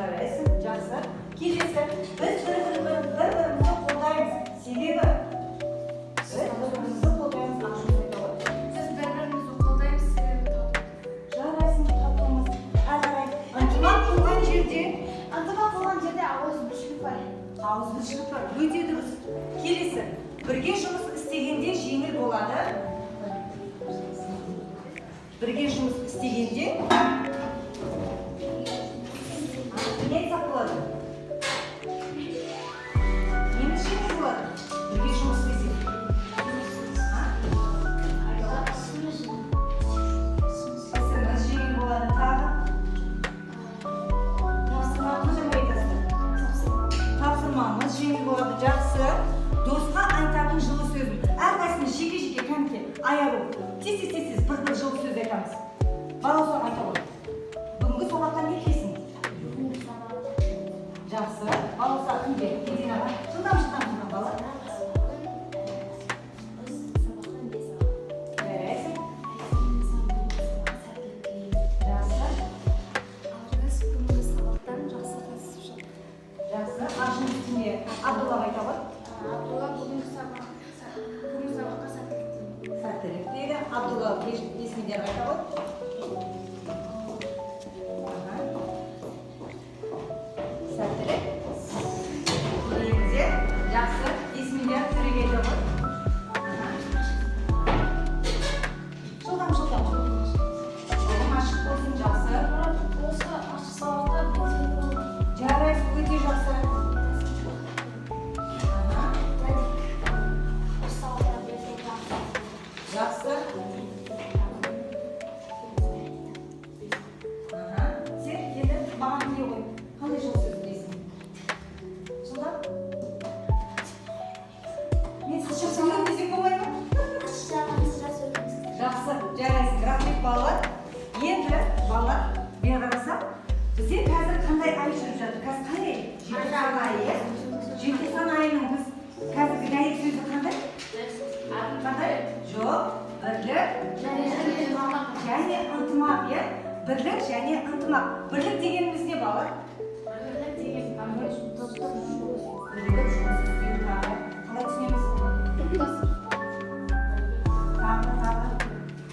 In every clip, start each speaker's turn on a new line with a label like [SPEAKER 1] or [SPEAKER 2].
[SPEAKER 1] Жарайсың, жақсы. Келесі, біз бір-бірімізді қолдаймыз. Себебі біз бір-бірімізді қолдаймыз, ақшын айтып ғой.
[SPEAKER 2] Сіз бір-бірімізді қолдаймыз, себебі тату.
[SPEAKER 1] Жарайсың, татуымыз. Әрі ынтымақ болған жерде
[SPEAKER 2] ауызбіршілік бар.
[SPEAKER 1] Ауызбіршілік бар. Өте дұрыс. Келесі, бірге жұмыс істегенде жеңіл болады. Бірге жұмыс істегенде не айтсақ болады? Неміз жеңіл болады. Бірге жұмыс істесек. Ісіміз жеңіл болады. Тағы тапсырмамыз жеңіл болады. Жақсы. Досқа айтатын жылы сөзім. Әрқайсымыз жеке-жеке кәмке аяқ тез бір жылы сөз айтамыз. Бала соң айта ғой. Бүгінгі сабақтан не келесің? Жақсы. Бала кімге? Мединаға. Жылдам бала. Жарайсың. Жақсы.
[SPEAKER 2] Бүгінгі сабақтан жақсы қатысып жатыр.
[SPEAKER 1] Жақсы. Ашын үстіне Абдуллаға айта ғой.
[SPEAKER 2] Абдулла бүгінгі сабаққа
[SPEAKER 1] сәттілік дейді. Абдулла есмендер айта ғой. Сәттілік. Көремізде. Жақсы. Есмендер түрегелді ғой. Жылдам. Жолым ашық болсын. Жақсы.
[SPEAKER 2] осы ашық сабақта
[SPEAKER 1] Жарайсың, өте жақсы. Жақсы. Сен енді маған не ғой? Қандай жол сөз білесің? Жылдам? Мен сізше сөйлем десек болмай ма? Жақсы, жарайсың. Рахмет балалар. Енді балалар, мен қарасам, бізде қазір қандай ай жүріп жатыр? Қазір қандай? Желтоқсан айы. Желтоқсан айының біз қазіргі дәйек сөзі қандай? Қандай? Жоқ, бірлік және ынтымақ, иә? Бірлік және ынтымақ. Бірлік дегеніміз не балалар?
[SPEAKER 2] бірлік деген
[SPEAKER 1] Бірігіп жұмыс істеу тағы. Қалай түсінеміз? Тағы.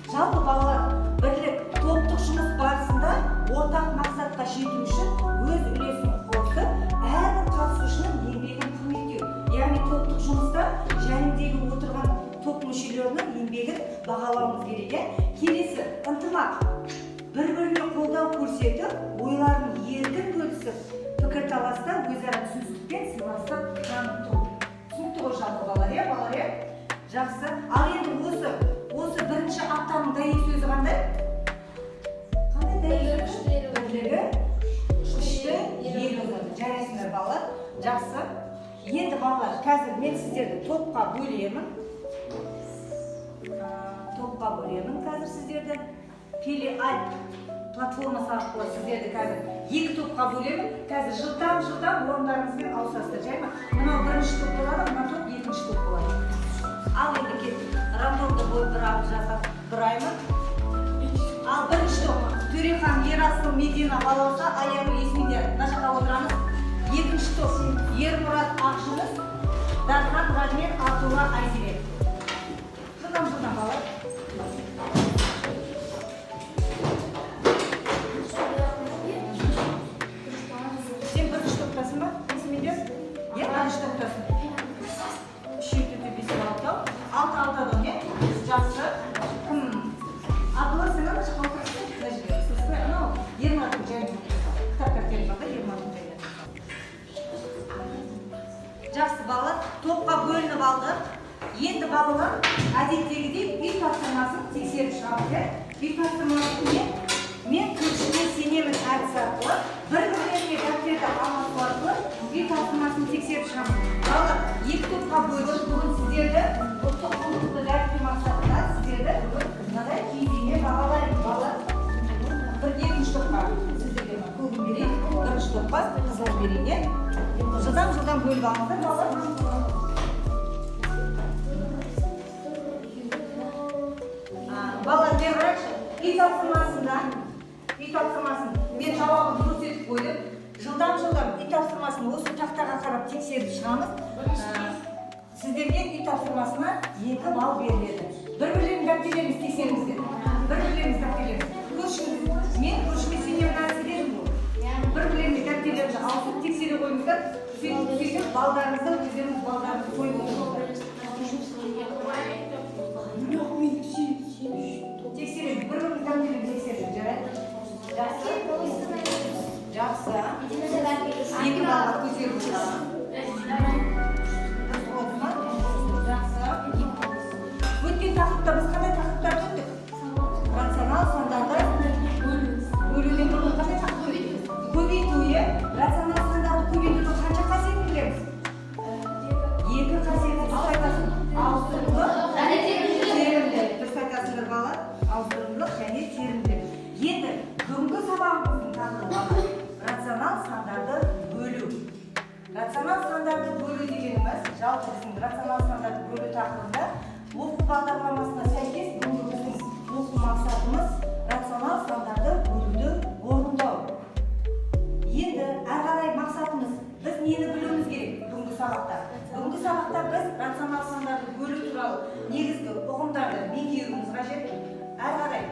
[SPEAKER 1] Жалпы балалар, бірлік, топтық жұмыс барысында ортақ мақсатқа жету үшін өз үлесін қосып, әрбір қатысушының еңбегін құрметтеу. Яғни топтық жұмыста жанымдегі отырған топ мүшелерінің еңбегін бағалауымыз керек. Келесі, ынтымақ. Бір-біріне қолдау көрсетіп, ойларын еркін бөлісіп, пікірталаста өзара түсіністікпен сыйластық таныту. Түсінікті ғой жалпы балалар, иә? Жақсы. Ал енді осы бірінші аптаның дәйек сөзі қандай? Қандай дәйек? Бірлігі, күшті, елі. Жарайсыңдар балалар. Жақсы. Енді балалар, қазір мен сіздерді топқа бөлемін. Қазір сіздерді Пеле-Альт платформасы арқылы сіздерді қазір 2 топқа бөлемін. Қазір жылдам орындарыңызбен ауысасыздар, жай ма? Мынау бірінші топ болады, мына топ екінші топ болады. Ал енді кет, рандомды болып жасап бұраймын. Ал бірінші топ Төрехан, Ерасыл, Медина, Балауса, Аяру, Есмендер. Мына жаққа отырамыз. Екінші топ Ермұрат, Ақжүніс, Дархан, Радмир, Абдулла, Айзере. Жылдам балалар. Сен бірінші топтасың ба? Есмендер? Бірінші топтасың. 6-6-6, не? Жақсы. Абдулла, сен ана жаққа отырасың? Ермұраттың жайын. Кітаптар келіп бақы, Ермұраттың жайын. Жақсы балалар, топқа бөлініп алды. Енді балалар әдеттегідей үй тапсырмасын тексеріп шығамыз. Үй тапсырмасын мен күшіне сенемін әдісі арқылы, бір-бірлеріне дәптерді алмасу арқылы үй тапсырмасын тексеріп шығамыз. Балалар, 2 топқа бөліп, бүгін сіздерді ұлттық құндылықты дәріптеу мақсатында сіздерді мынадай кезеңе бағалаймын. Балалар, екінші топқа сіздерге көбін берейін, бірінші топқа қызыл берейін. Жылдам бөліп алыңыздар балалар. Балалар, бері қарайықшы. Үй тапсырмасын мен жауабын көрсетіп қойдым. Жылдам тексеріп шығамыз. Сіздерге үй тапсырмасына 2 балл беріледі. Бір-бірлеріңіз дәптерлеріңізді тексеріңіздер. Бір-бірлеріңіз дәптерлеріңізді. Көршіңіз, мен көршіме сенемін сіздердің бұл. Бір-бірлеріңіз дәптерлеріңізді алып тексере қойыңыздар. Сөйтіп балдарыңызды, өздеріңіз балдарыңызды қойып отырыңыздар. Тексереміз, бір-біріміз дәптерлеріңізді тексеріңіздер, жарайды? Жақсы. 2 балға көтеріп отырамын. Өткен тақырыпта біз қандай тақырыптарды өттік? Рационал сандарды бөлуден бұрын қандай тақырып өттік? Көбейтуі, рационал сандарды көбейтудің қанша қасиетін білеміз? 2 қасиетін дұрыс айтасың. Ауыстырымдылық және терімділік. Дұрыс айтасыңдар балалар, ауыстырымдылық және терімділік. Енді бүгінгі сабағымыздың тақырыбы рационал сандарды бөлу. Рационал сандарды бөлу дегеніміз, жалпы біздің рационал сандарды бөлу тақырыбында оқу бағдарламасына сәйкес бүгінгі біздің оқу мақсатымыз рационал сандарды бөлуді орындау. Енді әрі қарай мақсатымыз біз нені білуіміз керек бүгінгі сабақта? Бүгінгі сабақта біз рационал сандарды бөлу туралы негізгі ұғымдарды меңгеруіміз қажет. Әрі қарай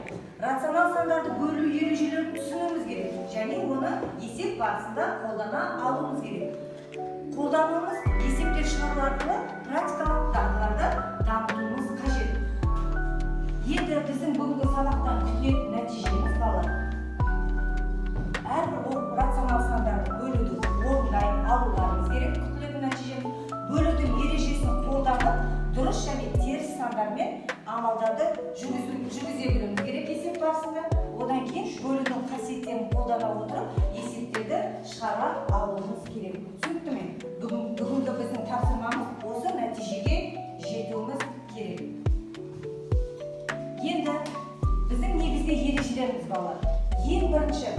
[SPEAKER 1] рационал сандарды бөлу ережелерін түсінуіміз керек және оны есеп барысында қолдана алуымыз керек. Қолдануымыз есептер шығару арқылы практикалық дағдыларды дамытуымыз қажет. Енді біздің бүгінгі сабақтан күтілетін нәтижеміз балалар. Әрбір рационал сандарды бөлуді орындай алуларымыз керек. Күтілетін нәтижеміз бөлудің ережесін қолданып, дұрыс және теріс сандармен амалдарды жүргізе білуіміз керек есеп барысында. Одан кейін бөлудің қасиеттерін қолдана отырып, есептерді шығара алуымыз керек. Түсінікті ме? Бүгінгі біздің тапсырмамыз осы нәтижеге жетуіміз керек. Енді біздің негізгі ережелеріміз балалар. Ең бірінші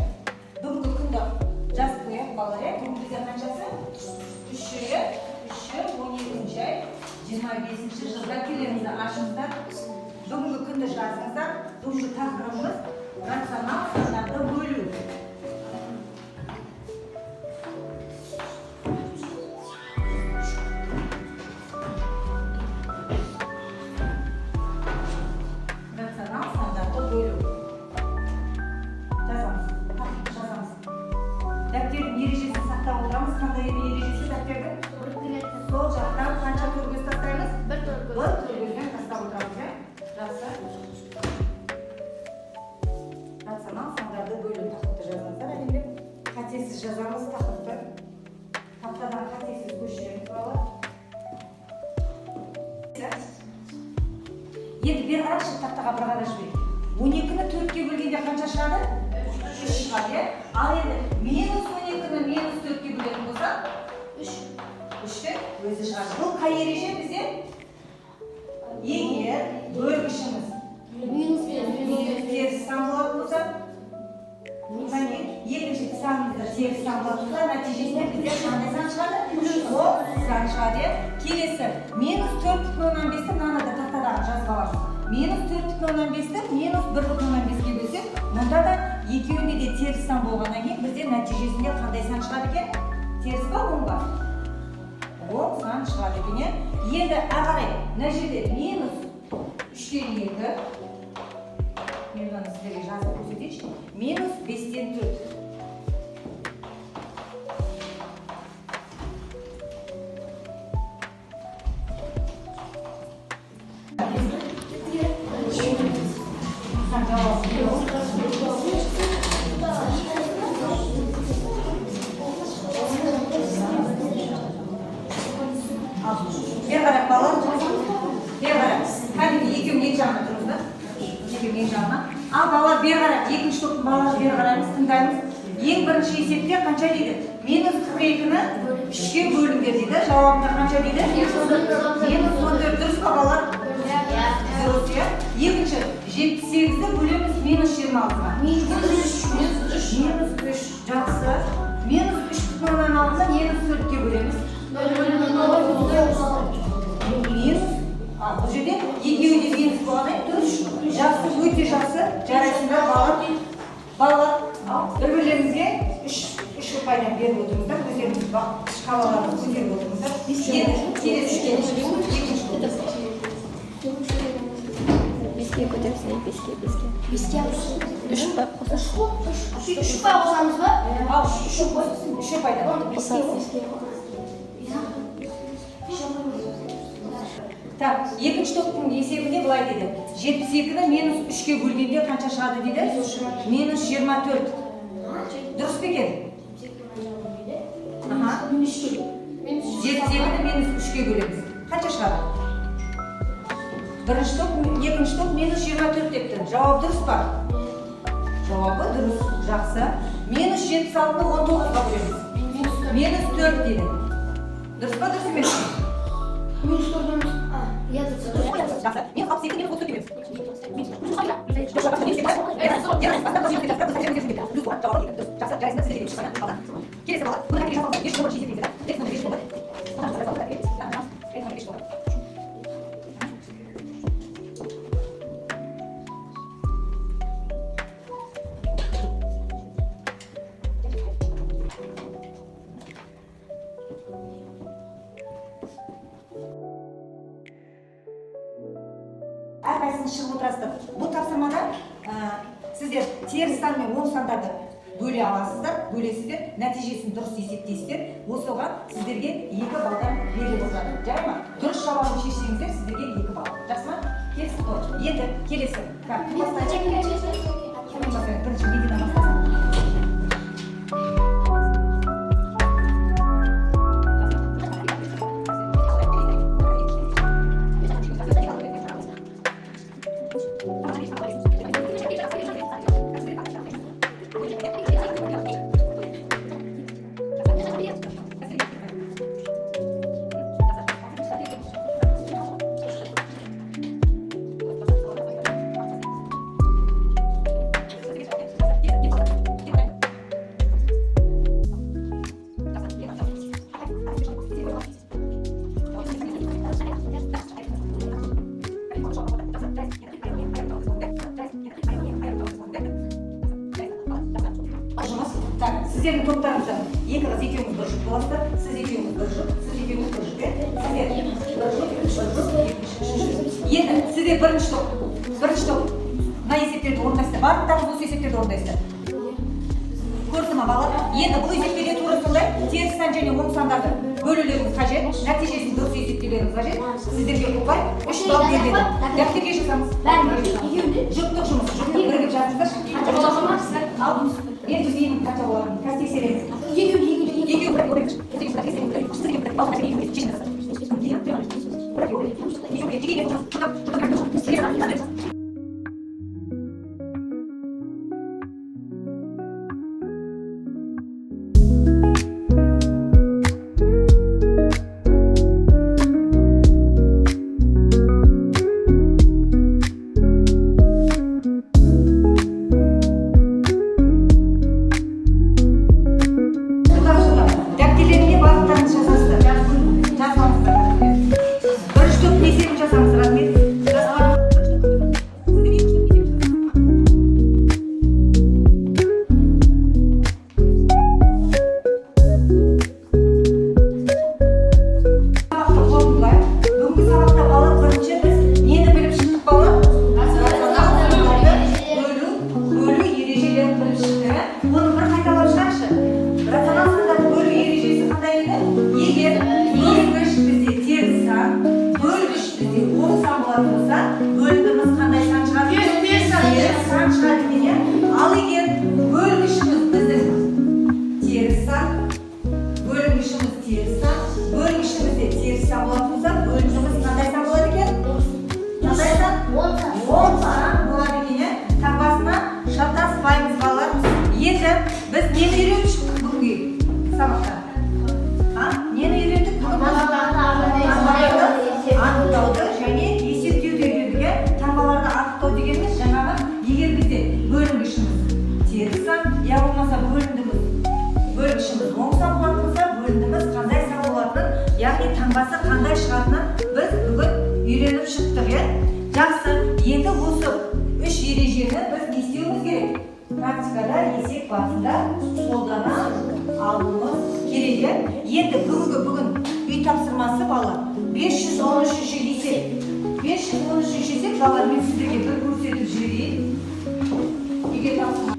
[SPEAKER 1] бүгінгі күнді жазып қояйық балалар. Бүгін бізде қаншасы? 3-ші, 12-ші ай, 25-ші жыл. Дәптерлеріңізді ашыңыздар. Бүгінгі күнді жазыңыздар. Бүгінгі тақырыбымыз рационал сандарды бөлу. Дәптердің ережесін сақтап отырамыз. Қандай ережесі дәптердің? Сол жақтан қанша төргөз тастаймыз? 1 төргөзден тастап отырамыз. Жақсы. Рационал сандарды бөлу тақырыпты жазыңыздар. Әлемде қатесіз жазамыз тақырыпты. Тақтадан қатесіз көшіреміз балалар. Енді бері қарашы тақтаға бір қара жіберейік. 12-ні 4-ке бөлгенде қанша шығады? 3 шығады. Ал енді минус 12-ні минус 4-ке бөлетін болса 3-ті өзі шығады. Бұл қай ереже бізде? Егер бөлгішіміз теріс сан болатын болса, екінші санымызда теріс сан болатын болса, нәтижесінде бізде қандай сан шығады? Ол сан шығады. Келесі минус 4,5-ті мынаны да тақтадан жазып аламыз. Минус 4,5-ті минус 1,5-ке бөлсек, мұнда да екеуінде де теріс сан болғаннан кейін бізде нәтижесінде қандай сан шығады екен? Теріс па, оң ба? Оң сан шығады екен. Енді ағарай, мына жерде минус 3-тен 2, мен оны сіздерге жазып көрсетейінші, минус 5-тен 4. Бер қарап балалар, бер қарап. Кәдімгі екеуің ең жағына тұрыңыздар. Екеуің ең жағына. Ал балалар бер қарап, екінші топтың балалар бер қараймыз, тыңдаймыз. Ең бірінші есепте қанша дейді? Минус 42-ні 3-ке бөліңдер дейді. Жауабында қанша дейді? Минус 14. Дұрыс па балалар? Дұрыс, иә. Екінші 78-ді бөлеміз минус 26-ға. Минус 3. Жақсы. Минус 3,6-ны минус 4-ке бөлеміз. Минус. Бұл жерде екеуі де минус болғаннан дұрыс. Жақсы, өте жақсы. Жарайсыңдар балалар. Балалар, бір-бірлеріңізге 3 пайданы беріп отырыңыздар, өздеріңіз шкалаларды көтеріп отырыңыздар. Енді келесі
[SPEAKER 3] беске көтерсек, беске. Үш па
[SPEAKER 2] қосамыз ба?
[SPEAKER 1] Ал, үші пайданы. Так, екінші топтың есебінде былай дейді. 72-ні минус 3-ке бөлгенде қанша шығады дейді? Минус 24. Дұрыс па екен? 72-ні минус 3-ке бөлеміз. Қанша шығады? Бірінші топ, екінші топ минус 24 депті. Жауап дұрыс па? Жауабы дұрыс, жақсы. Минус 76-ны 19-ға бөлеміз. Минус 4 дейді. Дұрыс па, дұрыс емес?
[SPEAKER 2] Минус 4-іміз.
[SPEAKER 1] Жақсы. Мен 62 минус 34 демеміз. Келесі бала. Бұны қайтып жасалды. 5 номер 68 да? 5 номер 5 болады. Әрқайсысын шығып отырасыздар. Бұл тапсырмада сіздер теріс сан мен оң сандарды бөле аласыздар, бөлесіздер, нәтижесін дұрыс есептейсіздер. Осыған сіздерге 2 балдан беріліп отырады. Жай ма? Дұрыс жауабын шешсеңіздер, сіздерге 2 бал. Жақсы ма? Келесі той. Енді келесі. Кім бастайды? Бірінші Медина бастасын. Сіздердің топтарыңыздан 2 қыз екеуіңіз бір жұп боласыздар, сіз екеуіңіз бір жұп, сіз екеуіңіз бір жұп, енді сіздер бірінші топ, мына есептерді орындайсыздар, барлықтарыңыз осы есептерді орындайсыздар. Көрді ма бала? Енді бұл есептерде тура сондай теріс сан және оң сандарды бөлулеріңіз қажет, нәтижесін дұрыс есептеулеріңіз қажет. Сіздерге ұпай 3 балл беріледі. Дәптерге жазамыз. Жұптық жұмыс, жұптық бірігіп жазыңыздар. Енді менің қанша боларын қазір тексереміз. Biz neni үйреніп шықтық бүгінгі сабақта? Нені үйрендік? Анықтауды және есептеуді үйрендік. Таңбаларды анықтау дегеніміз жаңағы егер бізде бөлінгішіміз теріс сан, я болмаса бөлінгішіміз оң сан болатын болса, бөліндіміз қандай сан болатынын, яғни таңбасы қандай шығатынын біз бүгін үйреніп шықтық. Жақсы, енді осы 3 ережені біз не істеуіміз керек? практикада есеп барысында қолдана алуымыз керек. Енді бүгін үй тапсырмасы бала 513 есеп. 513 есеп бала мен сіздерге бір көрсетіп жіберейін. Егер тапсырма